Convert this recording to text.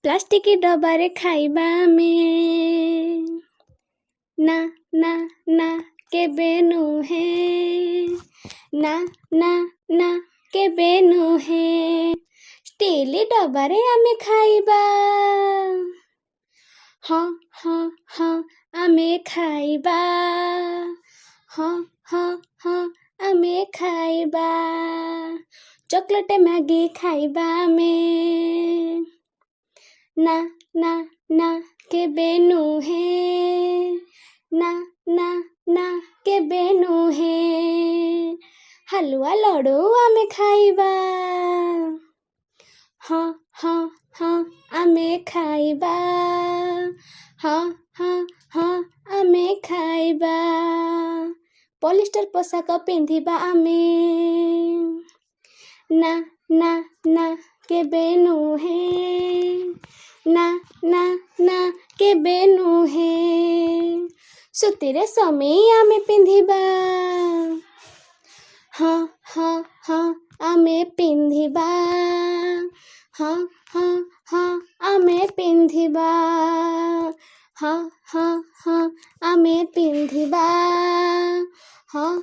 plastic डबारे खाइबा आमे ना ना ना केबे नुहे ना ना ना केबे नुहे स्टील डबारे आमे खाइबा हाँ हाँ हाँ आमे खाइबा हाँ हाँ हाँ आमे खाइबा चॉकलेट मैगी खाइबा आमे ना ना ना केबे नुहे ना ना ना केबे नुहे हलुआ लड्डू आमे खाइबा हाँ हाँ हाँ आमे खाइबा हाँ हाँ हाँ आमे खाइबा पॉलिस्टर पोशाक पिंधिबा आमे ना ना ना केबे नुहे ना ना ना केबे नुहे सुतीरे समी आमे पिंधिबा हाँ हाँ हाँ आमे पिंधिबा हाँ हाँ हाँ आमे पिंधिबा हाँ हाँ हाँ आमे पिंधिबा हाँ